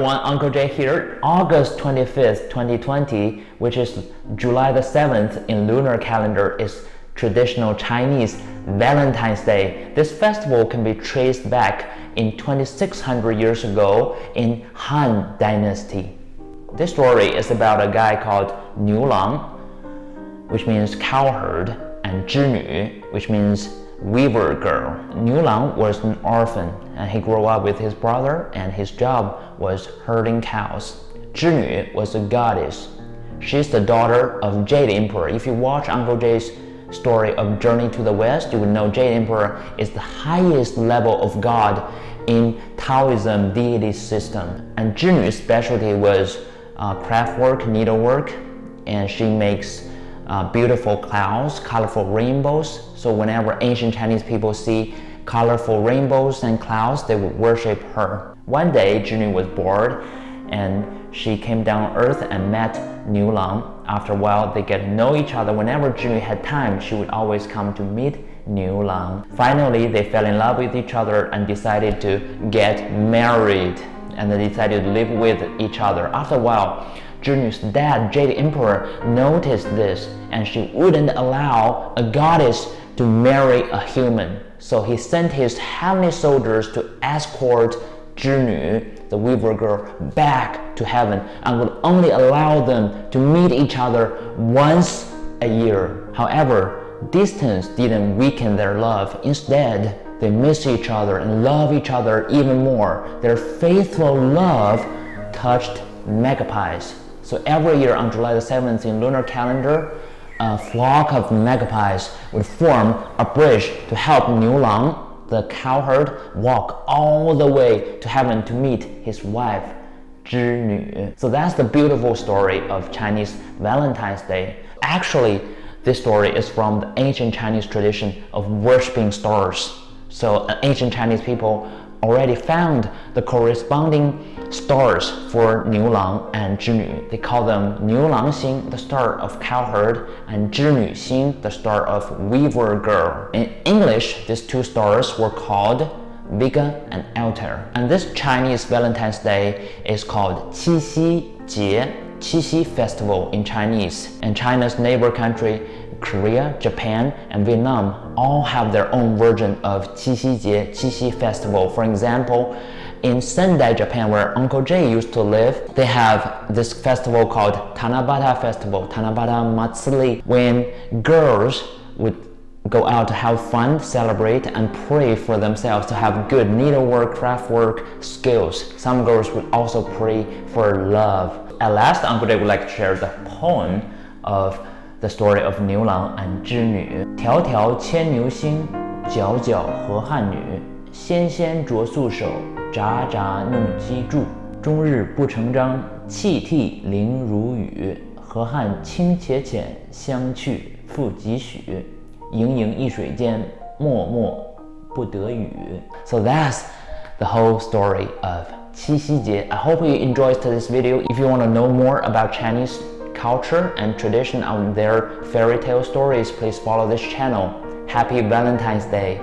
everyone, Uncle J here. August 25th, 2020, which is July the 7th in lunar calendar, is traditional Chinese Valentine's Day. This festival can be traced back in 2600 years ago in Han Dynasty. This story is about a guy called Niulang, which means cowherd, and Zhinu, which means weaver girl. Niulang was an orphan and he grew up with his brother and his job was herding cows. Zhinu was a goddess. She's the daughter of Jade Emperor. If you watch Uncle J's story of Journey to the West, you would know Jade Emperor is the highest level of god in Taoism deity system. And Zhinu's specialty was craft work, needlework, and she makes beautiful clouds, colorful rainbows. So whenever ancient Chinese people see colorful rainbows and clouds, they would worship her. One day, Zhinu was bored and she came down earth and met Niulang. After a while, they get to know each other. Whenever Zhinu had time, she would always come to meet Niulang. Finally, they fell in love with each other and decided to get married. And they decided to live with each other. After a while, Zhinu's dad, Jade Emperor, noticed this and she wouldn't allow a goddess to marry a human. So he sent his heavenly soldiers to escort Zhinu, the weaver girl, back to heaven and would only allow them to meet each other once a year. However, distance didn't weaken their love. Instead, they miss each other and love each other even more. Their faithful love touched magpies. So every year on July the 7th in lunar calendar, a flock of magpies would form a bridge to help Niulang, the cowherd, walk all the way to heaven to meet his wife, Zhinu. So that's the beautiful story of Chinese Valentine's Day. Actually, this story is from the ancient Chinese tradition of worshipping stars. So ancient Chinese people already found the corresponding stars for Niulang and Zhinu. They call them Niulang Xing, the star of cowherd, and Zhinu Xing, the star of weaver girl. In English, these two stars were called Vega and Altair. And this Chinese Valentine's Day is called Qixi Qixi festival in Chinese. And China's neighbor country, Korea, Japan, and Vietnam all have their own version of Qixi festival. For example, in Sendai, Japan, where Uncle J used to live, they have this festival called Tanabata Festival, Tanabata Matsuri, when girls would go out to have fun, celebrate, and pray for themselves to have good needlework, craft work skills. Some girls would also pray for love. At last, Uncle J would like to share the poem of the story of Niulang and Zhinu. 迢迢牵牛星，皎皎河汉女。纤纤擢素手，札札弄机杼。终日不成章，泣涕零如雨。河汉清且浅，相去复几许。盈盈一水间，脉脉不得语。So that's the whole story of 七夕节. I hope you enjoyed this video. If you want to know more about Chinese culture and tradition on their fairy tale stories, please follow this channel. Happy Valentine's Day!